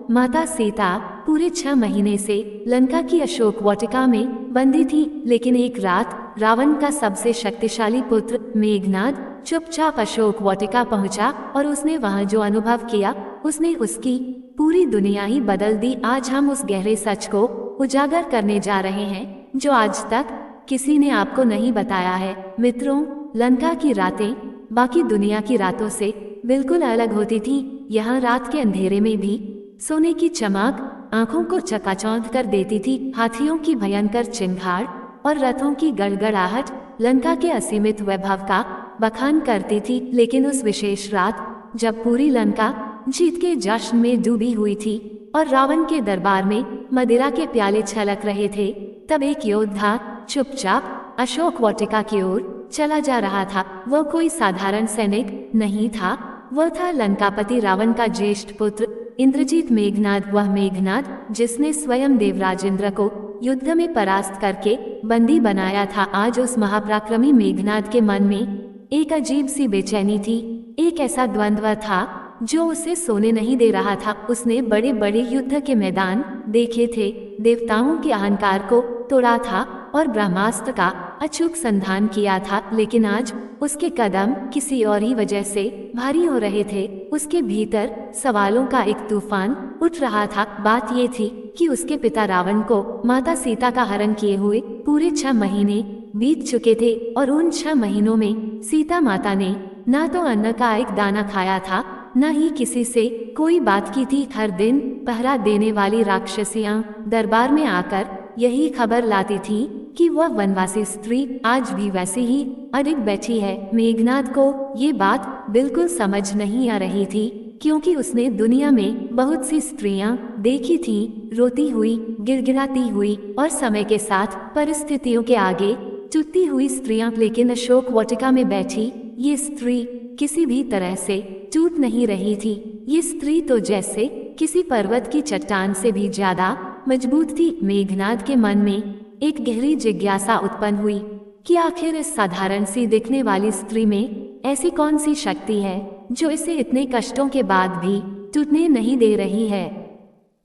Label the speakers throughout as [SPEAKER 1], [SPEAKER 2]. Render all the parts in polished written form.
[SPEAKER 1] माता सीता पूरे 6 महीने से लंका की अशोक वाटिका में बंदी थी, लेकिन एक रात रावण का सबसे शक्तिशाली पुत्र मेघनाद चुपचाप अशोक वाटिका पहुंचा और उसने वहां जो अनुभव किया उसने उसकी पूरी दुनिया ही बदल दी। आज हम उस गहरे सच को उजागर करने जा रहे हैं जो आज तक किसी ने आपको नहीं बताया है। मित्रों, लंका की रातें बाकी दुनिया की रातों से बिल्कुल अलग होती थी। यहाँ रात के अंधेरे में भी सोने की चमक आंखों को चकाचौंध कर देती थी। हाथियों की भयंकर चिंगाड़ और रथों की गड़गड़ाहट लंका के असीमित वैभव का बखान करती थी। लेकिन उस विशेष रात जब पूरी लंका जीत के जश्न में डूबी हुई थी और रावण के दरबार में मदिरा के प्याले छलक रहे थे, तब एक योद्धा चुपचाप अशोक वाटिका की ओर चला जा रहा था। वह कोई साधारण सैनिक नहीं था, वह था लंकापति रावण का ज्येष्ठ पुत्र इंद्रजीत मेघनाद। वह मेघनाद जिसने स्वयं देवराज इंद्र को युद्ध में परास्त करके बंदी बनाया था। आज उस महापराक्रमी मेघनाद के मन में एक अजीब सी बेचैनी थी, एक ऐसा द्वंद्व था जो उसे सोने नहीं दे रहा था। उसने बड़े बड़े युद्ध के मैदान देखे थे, देवताओं के अहंकार को तोड़ा था और ब्रह्मास्त्र का अचूक संधान किया था, लेकिन आज उसके कदम किसी और ही वजह से भारी हो रहे थे। उसके भीतर सवालों का एक तूफान उठ रहा था। बात ये थी कि उसके पिता रावण को माता सीता का हरण किए हुए पूरे 6 महीने बीत चुके थे और उन 6 महीनों में सीता माता ने ना तो अन्न का एक दाना खाया था, न ही किसी से कोई बात की थी। हर दिन पहरा देने वाली राक्षसियां दरबार में आकर यही खबर लाती थी कि वह वनवासी स्त्री आज भी वैसी ही अडिग बैठी है। मेघनाद को ये बात बिल्कुल समझ नहीं आ रही थी, क्योंकि उसने दुनिया में बहुत सी स्त्रियां देखी थीं, रोती हुई, गिड़गिड़ाती हुई और समय के साथ परिस्थितियों के आगे झुकती हुई स्त्रियां। लेकिन अशोक वाटिका में बैठी ये स्त्री किसी भी तरह से टूट नहीं रही थी। ये स्त्री तो जैसे किसी पर्वत की चट्टान से भी ज्यादा मजबूत थी। मेघनाद के मन में एक गहरी जिज्ञासा उत्पन्न हुई कि आखिर इस साधारण सी दिखने वाली स्त्री में ऐसी कौन सी शक्ति है जो इसे इतने कष्टों के बाद भी टूटने नहीं दे रही है।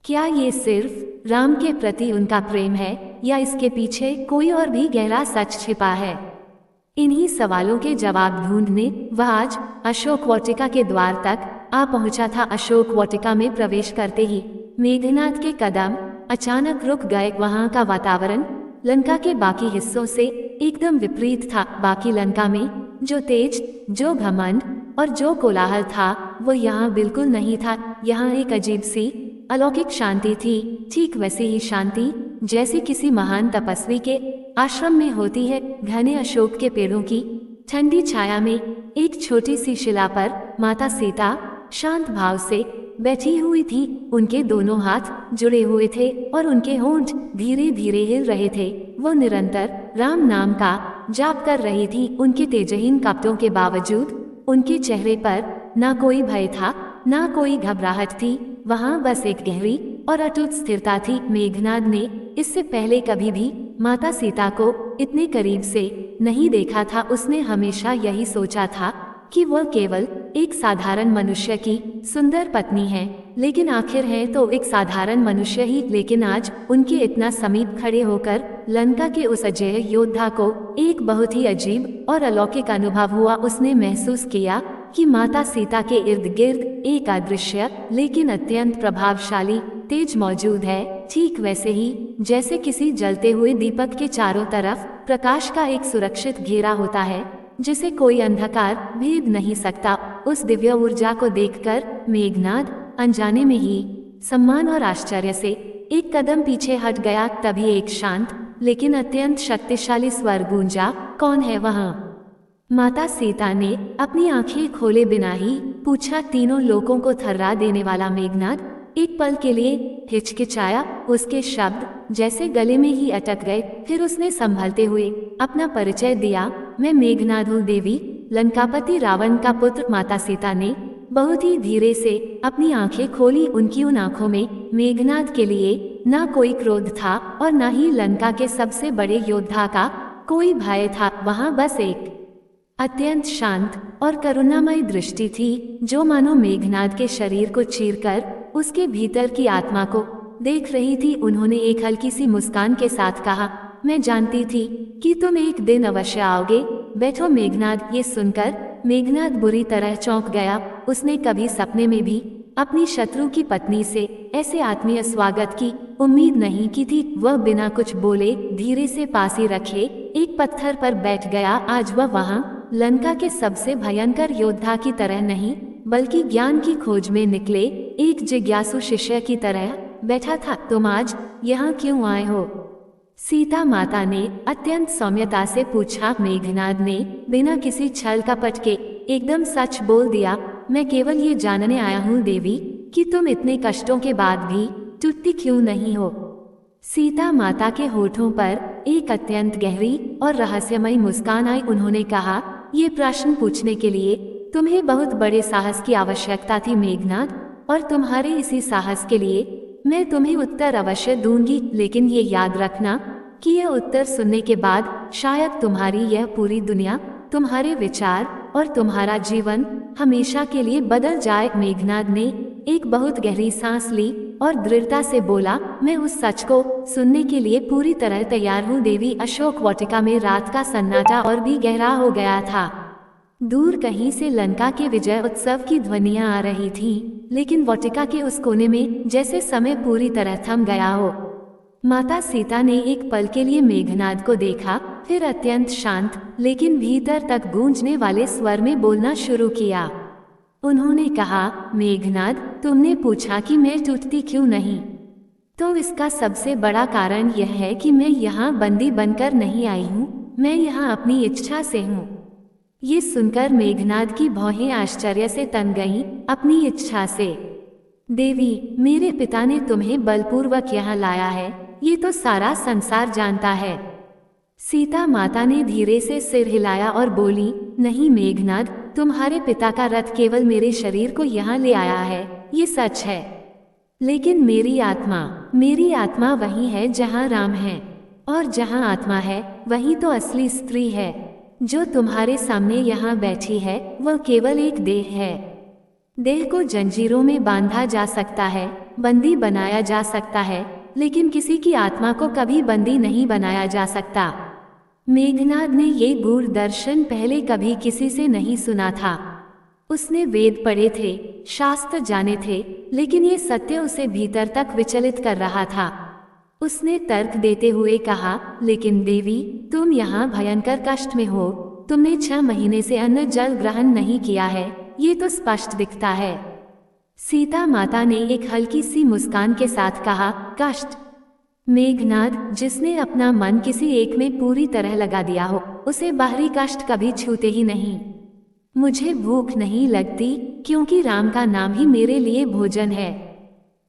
[SPEAKER 1] क्या ये सिर्फ राम के प्रति उनका प्रेम है या इसके पीछे कोई और भी गहरा सच छिपा है? इन्हीं सवालों के जवाब ढूंढने वह आज अशोक वाटिका के द्वार तक आ पहुंचा था। अशोक वाटिका में प्रवेश करते ही मेघनाद के कदम अचानक रुक गए। वहां का वातावरण लंका के बाकी हिस्सों से एकदम विपरीत था। बाकी लंका में जो तेज, जो घमंड और जो कोलाहल था वो यहाँ बिल्कुल नहीं था। यहाँ एक अजीब सी अलौकिक शांति थी, ठीक वैसी ही शांति जैसी किसी महान तपस्वी के आश्रम में होती है। घने अशोक के पेड़ों की ठंडी छाया में एक छोटी सी शिला पर माता सीता शांत भाव से बैठी हुई थी। उनके दोनों हाथ जुड़े हुए थे और उनके होंठ धीरे धीरे हिल रहे थे। वो निरंतर राम नाम का जाप कर रही थी। उनके तेजहीन कपटों के बावजूद उनके चेहरे पर ना कोई भय था, ना कोई घबराहट थी। वहां बस एक गहरी और अटूट स्थिरता थी। मेघनाद ने इससे पहले कभी भी माता सीता को इतने करीब से नहीं देखा था। उसने हमेशा यही सोचा था कि वह केवल एक साधारण मनुष्य की सुंदर पत्नी है, लेकिन आखिर है तो एक साधारण मनुष्य ही। लेकिन आज उनके इतना समीप खड़े होकर लंका के उस अजेय योद्धा को एक बहुत ही अजीब और अलौकिक अनुभव हुआ। उसने महसूस किया कि माता सीता के इर्द गिर्द एक अदृश्य लेकिन अत्यंत प्रभावशाली तेज मौजूद है, ठीक वैसे ही जैसे किसी जलते हुए दीपक के चारों तरफ प्रकाश का एक सुरक्षित घेरा होता है जिसे कोई अंधकार भेद नहीं सकता। उस दिव्य ऊर्जा को देखकर मेघनाद अनजाने में ही सम्मान और आश्चर्य से एक कदम पीछे हट गया। तभी एक शांत लेकिन अत्यंत शक्तिशाली स्वर गूंजा, कौन है वहाँ? माता सीता ने अपनी आंखें खोले बिना ही पूछा। तीनों लोगों को थर्रा देने वाला मेघनाद एक पल के लिए हिचकिचाया। उसके शब्द जैसे गले में ही अटक गए। फिर उसने संभलते हुए अपना परिचय दिया, मैं मेघनाद हूँ देवी, लंकापति रावण का पुत्र। माता सीता ने बहुत ही धीरे से अपनी आंखें खोली। उनकी उन आंखों में मेघनाद के लिए ना कोई क्रोध था और ना ही लंका के सबसे बड़े योद्धा का कोई भय था। वहां बस एक अत्यंत शांत और करुणामयी दृष्टि थी जो मानो मेघनाद के शरीर को चीरकर उसके भीतर की आत्मा को देख रही थी। उन्होंने एक हल्की सी मुस्कान के साथ कहा, मैं जानती थी कि तुम एक दिन अवश्य आओगे। बैठो मेघनाद। ये सुनकर मेघनाद बुरी तरह चौंक गया। उसने कभी सपने में भी अपनी शत्रु की पत्नी से ऐसे आत्मीय स्वागत की उम्मीद नहीं की थी। वह बिना कुछ बोले धीरे से पासी रखे एक पत्थर पर बैठ गया। आज वह वहां लंका के सबसे भयंकर योद्धा की तरह नहीं, बल्कि ज्ञान की खोज में निकले एक जिज्ञासु शिष्य की तरह बैठा था। तुम आज यहाँ क्यों आए हो? सीता माता ने अत्यंत सौम्यता से पूछा। मेघनाद ने बिना किसी छल कपट के एकदम सच बोल दिया, मैं केवल ये जानने आया हूँ देवी कि तुम इतने कष्टों के बाद भी टूटती क्यों नहीं हो। सीता माता के होठों पर एक अत्यंत गहरी और रहस्यमयी मुस्कान आई। उन्होंने कहा, ये प्रश्न पूछने के लिए तुम्हें बहुत बड़े साहस की आवश्यकता थी मेघनाद, और तुम्हारे इसी साहस के लिए मैं तुम्हें उत्तर अवश्य दूंगी। लेकिन ये याद रखना कि यह उत्तर सुनने के बाद शायद तुम्हारी यह पूरी दुनिया, तुम्हारे विचार और तुम्हारा जीवन हमेशा के लिए बदल जाए। मेघनाद ने एक बहुत गहरी सांस ली और दृढ़ता से बोला, मैं उस सच को सुनने के लिए पूरी तरह तैयार हूँ देवी। अशोक वाटिका में रात का सन्नाटा और भी गहरा हो गया था। दूर कहीं से लंका के विजय उत्सव की ध्वनियां आ रही थीं, लेकिन वाटिका के उस कोने में जैसे समय पूरी तरह थम गया हो। माता सीता ने एक पल के लिए मेघनाद को देखा, फिर अत्यंत शांत लेकिन भीतर तक गूंजने वाले स्वर में बोलना शुरू किया। उन्होंने कहा, मेघनाद, तुमने पूछा कि मैं टूटती क्यों नहीं, तो इसका सबसे बड़ा कारण यह है कि मैं यहाँ बंदी बनकर नहीं आई हूँ, मैं यहाँ अपनी इच्छा से हूँ। ये सुनकर मेघनाद की भौहें आश्चर्य से तन गईं। अपनी इच्छा से? देवी, मेरे पिता ने तुम्हें बलपूर्वक यहाँ लाया है, ये तो सारा संसार जानता है। सीता माता ने धीरे से सिर हिलाया और बोली, नहीं मेघनाद, तुम्हारे पिता का रथ केवल मेरे शरीर को यहाँ ले आया है, ये सच है। लेकिन मेरी आत्मा वही है जहाँ राम है, और जहाँ आत्मा है वही तो असली स्त्री है। जो तुम्हारे सामने यहाँ बैठी है वह केवल एक देह है। देह को जंजीरों में बांधा जा सकता है, बंदी बनाया जा सकता है, लेकिन किसी की आत्मा को कभी बंदी नहीं बनाया जा सकता। मेघनाद ने ये गूढ़ दर्शन पहले कभी किसी से नहीं सुना था। उसने वेद पढ़े थे, शास्त्र जाने थे, लेकिन ये सत्य उसे भीतर तक विचलित कर रहा था। उसने तर्क देते हुए कहा, लेकिन देवी, तुम यहाँ भयंकर कष्ट में हो, तुमने 6 महीने से अन्न जल ग्रहण नहीं किया है, ये तो स्पष्ट दिखता है। सीता माता ने एक हल्की सी मुस्कान के साथ कहा, कष्ट? मेघनाद, जिसने अपना मन किसी एक में पूरी तरह लगा दिया हो, उसे बाहरी कष्ट कभी छूते ही नहीं। मुझे भूख नहीं लगती क्योंकि राम का नाम ही मेरे लिए भोजन है।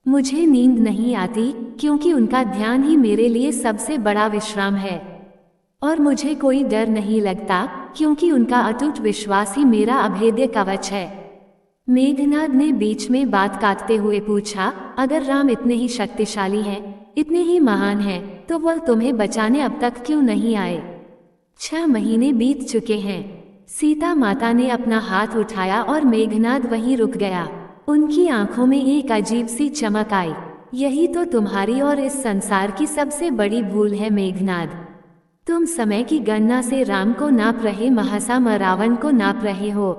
[SPEAKER 1] मुझे नींद नहीं आती क्योंकि उनका ध्यान ही मेरे लिए सबसे बड़ा विश्राम है। और मुझे कोई डर नहीं लगता क्योंकि उनका अटूट विश्वास ही मेरा अभेद्य कवच है। मेघनाद ने बीच में बात काटते हुए पूछा, अगर राम इतने ही शक्तिशाली हैं, इतने ही महान हैं, तो वह तुम्हें बचाने अब तक क्यों नहीं आए? 6 महीने बीत चुके हैं। सीता माता ने अपना हाथ उठाया और मेघनाद वहीं रुक गया। उनकी आंखों में एक अजीब सी चमक आई। यही तो तुम्हारी और इस संसार की सबसे बड़ी भूल है मेघनाद। तुम समय की गणना से राम को नाप रहे, महसा रावण को नाप रहे हो।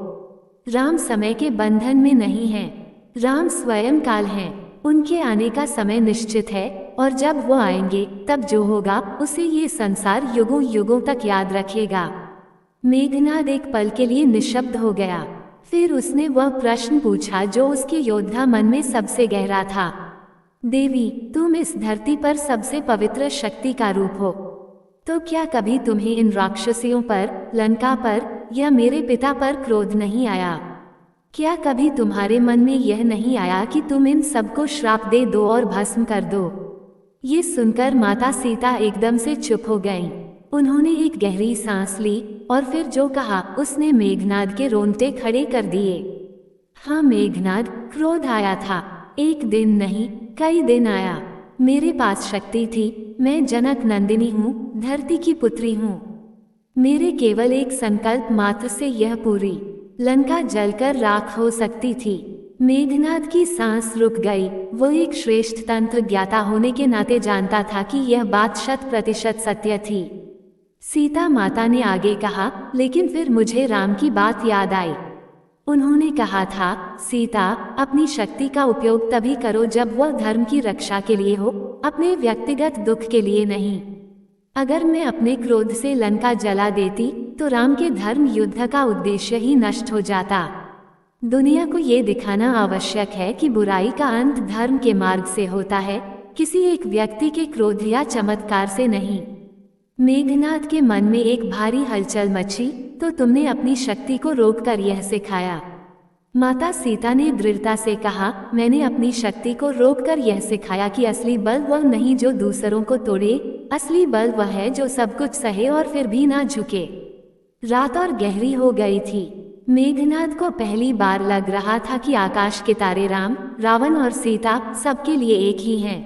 [SPEAKER 1] राम समय के बंधन में नहीं हैं। राम स्वयं काल हैं। उनके आने का समय निश्चित है, और जब वो आएंगे तब जो होगा उसे ये संसार युगों युगों तक याद रखेगा। मेघनाद एक पल के लिए निशब्द हो गया। फिर उसने वह प्रश्न पूछा जो उसके योद्धा मन में सबसे गहरा था। देवी, तुम इस धरती पर सबसे पवित्र शक्ति का रूप हो, तो क्या कभी तुम्हें इन राक्षसियों पर, लंका पर या मेरे पिता पर क्रोध नहीं आया? क्या कभी तुम्हारे मन में यह नहीं आया कि तुम इन सबको श्राप दे दो और भस्म कर दो? ये सुनकर माता सीता एकदम से चुप हो गईं। उन्होंने एक गहरी सांस ली और फिर जो कहा उसने मेघनाद के रोंगटे खड़े कर दिए। हाँ मेघनाद, क्रोध आया था। एक दिन नहीं, कई दिन आया। मेरे पास शक्ति थी। मैं जनक नंदिनी हूँ, धरती की पुत्री हूँ। मेरे केवल एक संकल्प मात्र से यह पूरी लंका जलकर राख हो सकती थी। मेघनाद की सांस रुक गई। वो एक श्रेष्ठ तंत्र ज्ञाता होने के नाते जानता था कि यह बात 100% सत्य थी। सीता माता ने आगे कहा, लेकिन फिर मुझे राम की बात याद आई। उन्होंने कहा था, सीता, अपनी शक्ति का उपयोग तभी करो जब वह धर्म की रक्षा के लिए हो, अपने व्यक्तिगत दुख के लिए नहीं। अगर मैं अपने क्रोध से लंका जला देती तो राम के धर्म युद्ध का उद्देश्य ही नष्ट हो जाता। दुनिया को ये दिखाना आवश्यक है कि बुराई का अंत धर्म के मार्ग से होता है, किसी एक व्यक्ति के क्रोध या चमत्कार से नहीं। मेघनाद के मन में एक भारी हलचल मची। तो तुमने अपनी शक्ति को रोककर यह सिखाया? माता सीता ने दृढ़ता से कहा, मैंने अपनी शक्ति को रोककर यह सिखाया कि असली बल वह नहीं जो दूसरों को तोड़े, असली बल वह है जो सब कुछ सहे और फिर भी ना झुके। रात और गहरी हो गई थी। मेघनाद को पहली बार लग रहा था कि आकाश के तारे राम, रावण और सीता सबके लिए एक ही हैं।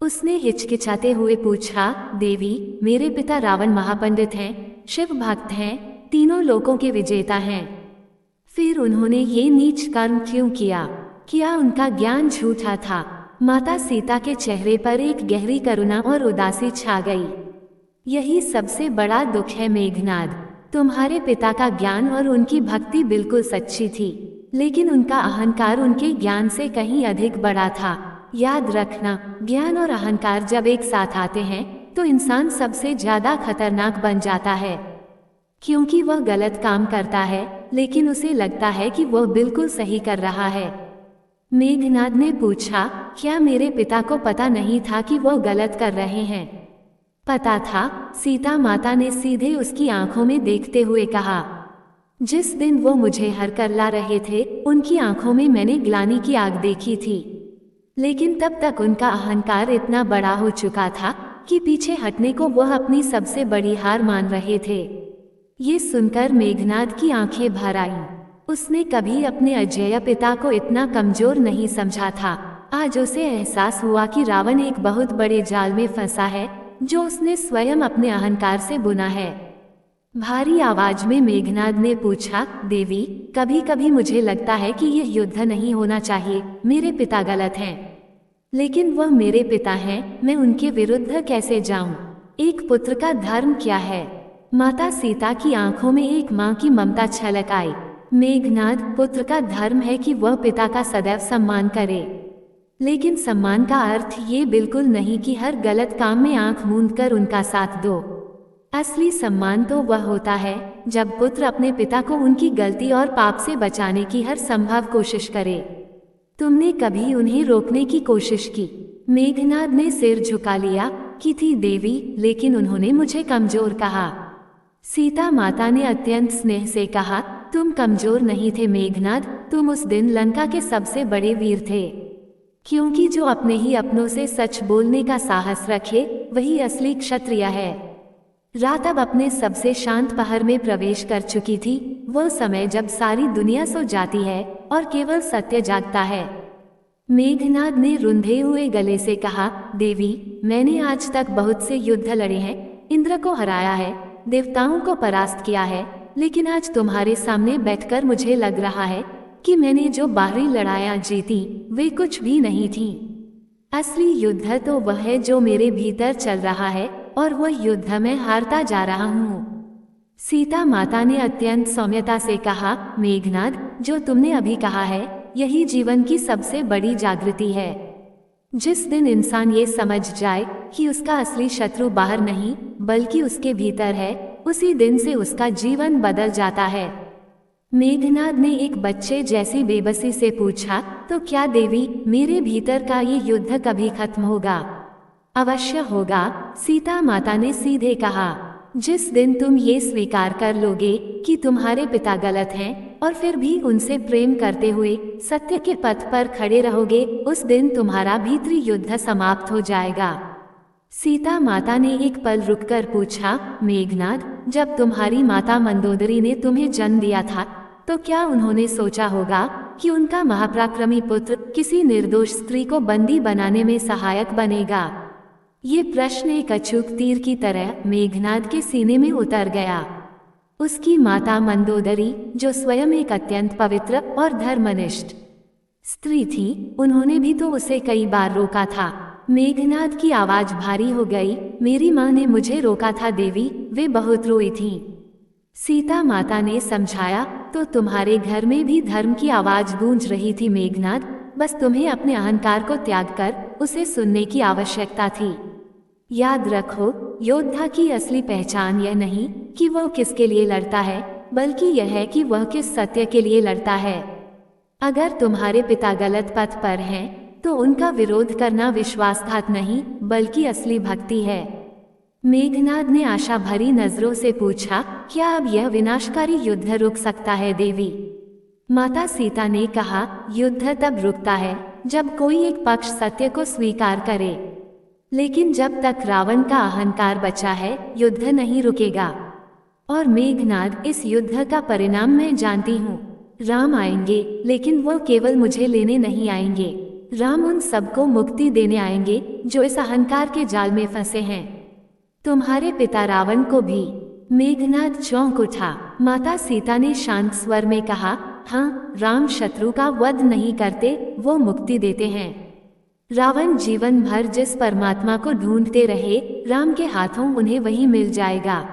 [SPEAKER 1] उसने हिचकिचाते हुए पूछा, देवी, मेरे पिता रावण महापंडित हैं, शिव भक्त हैं, तीनों लोकों के विजेता हैं। फिर उन्होंने ये नीच कर्म क्यों किया? क्या उनका ज्ञान झूठा था? माता सीता के चेहरे पर एक गहरी करुणा और उदासी छा गई। यही सबसे बड़ा दुख है मेघनाद। तुम्हारे पिता का ज्ञान और उनकी भक्ति बिल्कुल सच्ची थी, लेकिन उनका अहंकार उनके ज्ञान से कहीं अधिक बड़ा था। याद रखना, ज्ञान और अहंकार जब एक साथ आते हैं तो इंसान सबसे ज्यादा खतरनाक बन जाता है, क्योंकि वह गलत काम करता है लेकिन उसे लगता है कि वह बिल्कुल सही कर रहा है। मेघनाद ने पूछा, क्या मेरे पिता को पता नहीं था कि वह गलत कर रहे हैं? पता था, सीता माता ने सीधे उसकी आंखों में देखते हुए कहा। जिस दिन वो मुझे हर कर ला रहे थे, उनकी आंखों में मैंने ग्लानि की आग देखी थी, लेकिन तब तक उनका अहंकार इतना बड़ा हो चुका था कि पीछे हटने को वह अपनी सबसे बड़ी हार मान रहे थे। ये सुनकर मेघनाद की आंखें भर आईं। उसने कभी अपने अजेय पिता को इतना कमजोर नहीं समझा था। आज उसे एहसास हुआ कि रावण एक बहुत बड़े जाल में फंसा है जो उसने स्वयं अपने अहंकार से बुना है। भारी आवाज में मेघनाद ने पूछा, देवी, कभी कभी मुझे लगता है कि यह युद्ध नहीं होना चाहिए। मेरे पिता गलत हैं, लेकिन वह मेरे पिता हैं, मैं उनके विरुद्ध कैसे जाऊं? एक पुत्र का धर्म क्या है? माता सीता की आंखों में एक मां की ममता छलक आई। मेघनाद, पुत्र का धर्म है कि वह पिता का सदैव सम्मान करे, लेकिन सम्मान का अर्थ ये बिल्कुल नहीं कि हर गलत काम में आंख मूंदकर उनका साथ दो। असली सम्मान तो वह होता है जब पुत्र अपने पिता को उनकी गलती और पाप से बचाने की हर संभव कोशिश करे। तुमने कभी उन्हें रोकने की कोशिश की? मेघनाद ने सिर झुका लिया, की थी देवी, लेकिन उन्होंने मुझे कमजोर कहा। सीता माता ने अत्यंत स्नेह से कहा, तुम कमजोर नहीं थे मेघनाद, तुम उस दिन लंका के सबसे बड़े वीर थे, क्योंकि जो अपने ही अपनों से सच बोलने का साहस रखे वही असली क्षत्रिय है। रात अब अपने सबसे शांत पहर में प्रवेश कर चुकी थी, वह समय जब सारी दुनिया सो जाती है और केवल सत्य जागता है। मेघनाद ने रुंधे हुए गले से कहा, देवी, मैंने आज तक बहुत से युद्ध लड़े हैं, इंद्र को हराया है, देवताओं को परास्त किया है, लेकिन आज तुम्हारे सामने बैठकर मुझे लग रहा है कि मैंने जो बाहरी लड़ाइयाँ जीती वे कुछ भी नहीं थीं। असली युद्ध तो वह है जो मेरे भीतर चल रहा है, और वह युद्ध मैं हारता जा रहा हूँ। सीता माता ने अत्यंत सौम्यता से कहा, मेघनाद, जो तुमने अभी कहा है यही जीवन की सबसे बड़ी जागृति है। जिस दिन इंसान ये समझ जाए कि उसका असली शत्रु बाहर नहीं बल्कि उसके भीतर है, उसी दिन से उसका जीवन बदल जाता है। मेघनाद ने एक बच्चे जैसी बेबसी से पूछा, तो क्या देवी, मेरे भीतर का ये युद्ध कभी खत्म होगा? अवश्य होगा, सीता माता ने सीधे कहा। जिस दिन तुम ये स्वीकार कर लोगे कि तुम्हारे पिता गलत हैं और फिर भी उनसे प्रेम करते हुए सत्य के पथ पर खड़े रहोगे, उस दिन तुम्हारा भीतरी युद्ध समाप्त हो जाएगा। सीता माता ने एक पल रुककर पूछा, मेघनाद, जब तुम्हारी माता मंदोदरी ने तुम्हें जन्म दिया था तो क्या उन्होंने सोचा होगा कि उनका महापराक्रमी पुत्र किसी निर्दोष स्त्री को बंदी बनाने में सहायक बनेगा? ये प्रश्न एक अचूक तीर की तरह मेघनाद के सीने में उतर गया। उसकी माता मंदोदरी, जो स्वयं एक अत्यंत पवित्र और धर्मनिष्ठ स्त्री थी, उन्होंने भी तो उसे कई बार रोका था। मेघनाद की आवाज भारी हो गई। मेरी माँ ने मुझे रोका था देवी, वे बहुत रोई थीं। सीता माता ने समझाया, तो तुम्हारे घर में भी धर्म की आवाज गूंज रही थी मेघनाद, बस तुम्हें अपने अहंकार को त्याग कर उसे सुनने की आवश्यकता थी। याद रखो, योद्धा की असली पहचान यह नहीं कि वह किसके लिए लड़ता है, बल्कि यह है कि वह किस सत्य के लिए लड़ता है। अगर तुम्हारे पिता गलत पथ पर हैं, तो उनका विरोध करना विश्वासघात नहीं, बल्कि असली भक्ति है। मेघनाद ने आशा भरी नजरों से पूछा, क्या अब यह विनाशकारी युद्ध रुक सकता है देवी? माता सीता ने कहा, युद्ध तब रुकता है जब कोई एक पक्ष सत्य को स्वीकार करे, लेकिन जब तक रावण का अहंकार बचा है, युद्ध नहीं रुकेगा। और मेघनाद, इस युद्ध का परिणाम मैं जानती हूँ। राम आएंगे, लेकिन वो केवल मुझे लेने नहीं आएंगे। राम उन सबको मुक्ति देने आएंगे जो इस अहंकार के जाल में फंसे हैं, तुम्हारे पिता रावण को भी। मेघनाद चौंक उठा। माता सीता ने शांत स्वर में कहा, हाँ, राम शत्रु का वध नहीं करते, वो मुक्ति देते हैं। रावण जीवन भर जिस परमात्मा को ढूंढते रहे, राम के हाथों उन्हें वही मिल जाएगा।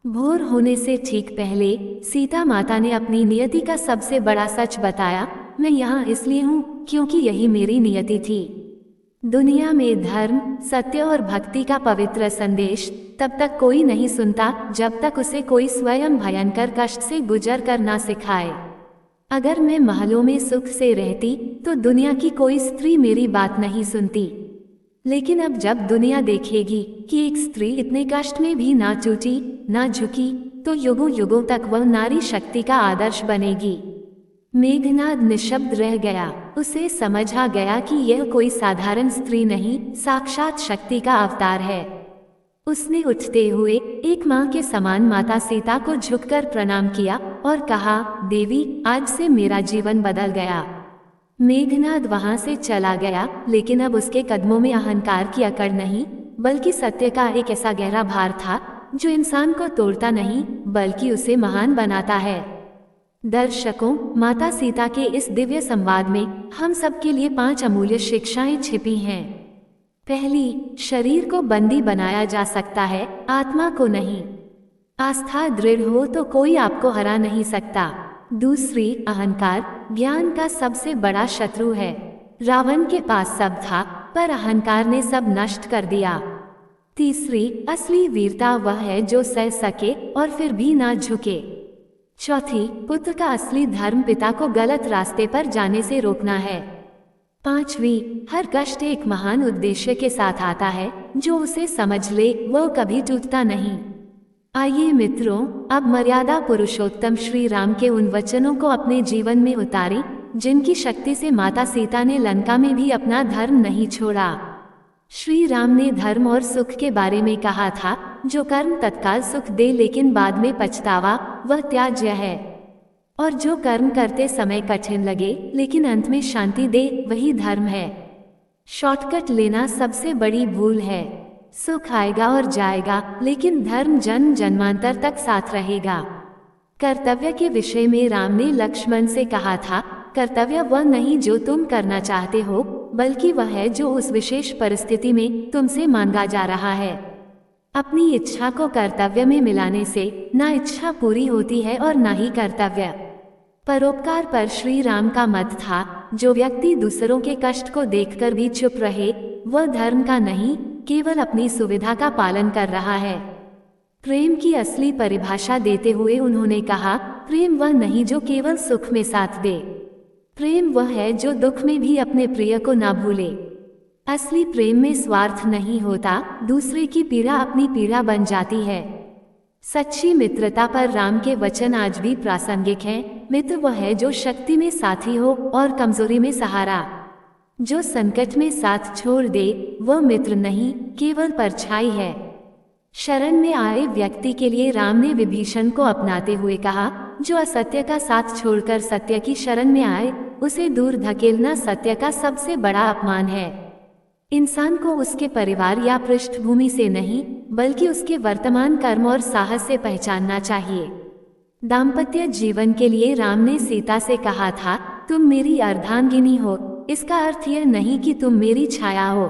[SPEAKER 1] भोर होने से ठीक पहले सीता माता ने अपनी नियति का सबसे बड़ा सच बताया, मैं यहाँ इसलिए हूँ क्योंकि यही मेरी नियति थी। दुनिया में धर्म, सत्य और भक्ति का पवित्र संदेश तब तक कोई नहीं सुनता जब तक उसे कोई स्वयं भयंकर कष्ट से गुजर कर ना सिखाए। अगर मैं महलों में सुख से रहती तो दुनिया की कोई स्त्री मेरी बात नहीं सुनती, लेकिन अब जब दुनिया देखेगी कि एक स्त्री इतने कष्ट में भी ना टूटी, ना झुकी, तो युगों युगों तक वह नारी शक्ति का आदर्श बनेगी। मेघनाद निशब्द रह गया। उसे समझ आ गया कि यह कोई साधारण स्त्री नहीं, साक्षात शक्ति का अवतार है। उसने उठते हुए एक माँ के समान माता सीता को झुककर प्रणाम किया और कहा, देवी, आज से मेरा जीवन बदल गया। मेघनाद वहां से चला गया, लेकिन अब उसके कदमों में अहंकार की अकड़ नहीं, बल्कि सत्य का एक ऐसा गहरा भार था जो इंसान को तोड़ता नहीं, बल्कि उसे महान बनाता है। दर्शकों, माता सीता के इस दिव्य संवाद में हम सबके लिए 5 अमूल्य शिक्षाएं छिपी हैं। पहली, शरीर को बंदी बनाया जा सकता है, आत्मा को नहीं। आस्था दृढ़ हो तो कोई आपको हरा नहीं सकता। दूसरी, अहंकार ज्ञान का सबसे बड़ा शत्रु है। रावण के पास सब था, पर अहंकार ने सब नष्ट कर दिया। तीसरी, असली वीरता वह है जो सह सके और फिर भी ना झुके। चौथी, पुत्र का असली धर्म पिता को गलत रास्ते पर जाने से रोकना है। पांचवी, हर कष्ट एक महान उद्देश्य के साथ आता है, जो उसे समझ ले वो कभी टूटता नहीं। आइए मित्रों, अब मर्यादा पुरुषोत्तम श्री राम के उन वचनों को अपने जीवन में उतारें, जिनकी शक्ति से माता सीता ने लंका में भी अपना धर्म नहीं छोड़ा। श्री राम ने धर्म और सुख के बारे में कहा था, जो कर्म तत्काल सुख दे लेकिन बाद में पछतावा, वह त्याज्य है। और जो कर्म करते समय कठिन लगे लेकिन अंत में शांति दे, वही धर्म है। शॉर्टकट लेना सबसे बड़ी भूल है। सुख आएगा और जाएगा, लेकिन धर्म जन्म जन्मांतर तक साथ रहेगा। कर्तव्य के विषय में राम ने लक्ष्मण से कहा था, कर्तव्य वह नहीं जो तुम करना चाहते हो, बल्कि वह है जो उस विशेष परिस्थिति में तुमसे मांगा जा रहा है। अपनी इच्छा को कर्तव्य में मिलाने से ना इच्छा पूरी होती है और ना ही कर्तव्य। परोपकार पर श्री राम का मत था, जो व्यक्ति दूसरों के कष्ट को देखकर भी चुप रहे, वह धर्म का नहीं, केवल अपनी सुविधा का पालन कर रहा है। प्रेम की असली परिभाषा देते हुए उन्होंने कहा, प्रेम वह नहीं जो केवल सुख में साथ दे। प्रेम वह है जो दुख में भी अपने प्रिय को ना भूले। असली प्रेम में स्वार्थ नहीं होता, दूसरे की पीड़ा अपनी पीड़ा बन जाती है। सच्ची मित्रता पर राम के वचन आज भी प्रासंगिक हैं। मित्र वह है जो शक्ति में साथी हो और कमजोरी में सहारा। जो संकट में साथ छोड़ दे, वह मित्र नहीं, केवल परछाई है। शरण में आए व्यक्ति के लिए राम ने विभीषण को अपनाते हुए कहा, जो असत्य का साथ छोड़कर सत्य की शरण में आए, उसे दूर धकेलना सत्य का सबसे बड़ा अपमान है। इंसान को उसके परिवार या पृष्ठभूमि से नहीं, बल्कि उसके वर्तमान कर्म और साहस से पहचानना चाहिए। दाम्पत्य जीवन के लिए राम ने सीता से कहा था, तुम मेरी अर्धांगिनी हो, इसका अर्थ यह नहीं कि तुम मेरी छाया हो।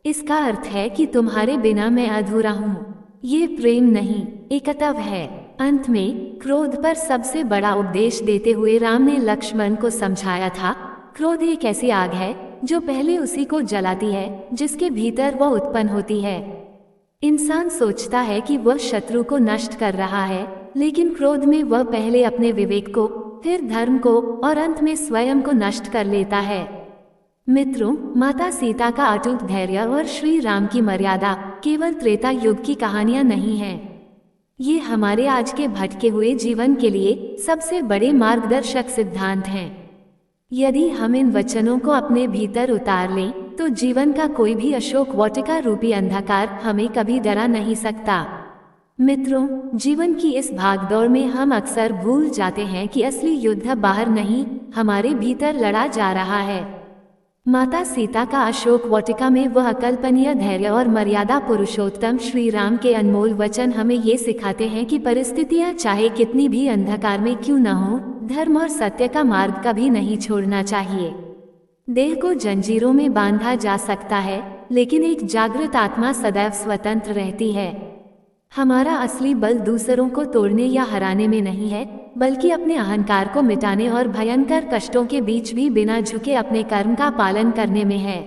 [SPEAKER 1] इसका अर्थ है कि तुम्हारे बिना मैं अधूरा हूँ। ये प्रेम नहीं, एकत्व है। अंत में क्रोध पर सबसे बड़ा उपदेश देते हुए राम ने लक्ष्मण को समझाया था, क्रोध एक ऐसी आग है जो पहले उसी को जलाती है जिसके भीतर वह उत्पन्न होती है। इंसान सोचता है कि वह शत्रु को नष्ट कर रहा है, लेकिन क्रोध में वह पहले अपने विवेक को, फिर धर्म को और अंत में स्वयं को नष्ट कर लेता है। मित्रों, माता सीता का अटूट धैर्य और श्री राम की मर्यादा केवल त्रेता युग की कहानियां नहीं हैं। ये हमारे आज के भटके हुए जीवन के लिए सबसे बड़े मार्गदर्शक सिद्धांत हैं। यदि हम इन वचनों को अपने भीतर उतार लें तो जीवन का कोई भी अशोक वाटिका रूपी अंधकार हमें कभी डरा नहीं सकता। मित्रों, जीवन की इस भागदौड़ में हम अक्सर भूल जाते हैं कि असली युद्ध बाहर नहीं, हमारे भीतर लड़ा जा रहा है। माता सीता का अशोक वाटिका में वह अकल्पनीय धैर्य और मर्यादा पुरुषोत्तम श्री राम के अनमोल वचन हमें ये सिखाते हैं कि परिस्थितियां चाहे कितनी भी अंधकार में क्यों न हो, धर्म और सत्य का मार्ग कभी नहीं छोड़ना चाहिए। देह को जंजीरों में बांधा जा सकता है, लेकिन एक जागृत आत्मा सदैव स्वतंत्र रहती है। हमारा असली बल दूसरों को तोड़ने या हराने में नहीं है, बल्कि अपने अहंकार को मिटाने और भयंकर कष्टों के बीच भी बिना झुके अपने कर्म का पालन करने में है।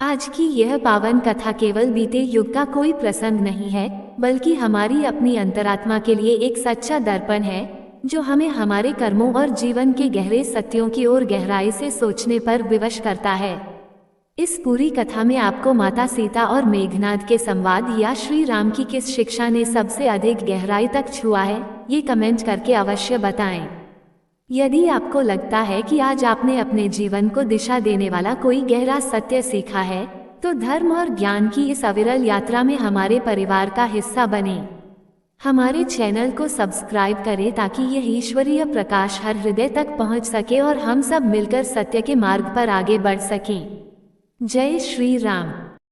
[SPEAKER 1] आज की यह पावन कथा केवल बीते युग का कोई प्रसंग नहीं है, बल्कि हमारी अपनी अंतरात्मा के लिए एक सच्चा दर्पण है, जो हमें हमारे कर्मों और जीवन के गहरे सत्यों की ओर गहराई से सोचने पर विवश करता है। इस पूरी कथा में आपको माता सीता और मेघनाद के संवाद या श्री राम की किस शिक्षा ने सबसे अधिक गहराई तक छुआ है, ये कमेंट करके अवश्य बताएं। यदि आपको लगता है कि आज आपने अपने जीवन को दिशा देने वाला कोई गहरा सत्य सीखा है, तो धर्म और ज्ञान की इस अविरल यात्रा में हमारे परिवार का हिस्सा बने। हमारे चैनल को सब्सक्राइब करें ताकि यह ईश्वरीय प्रकाश हर हृदय तक पहुंच सके और हम सब मिलकर सत्य के मार्ग पर आगे बढ़ सकें। जय श्री राम।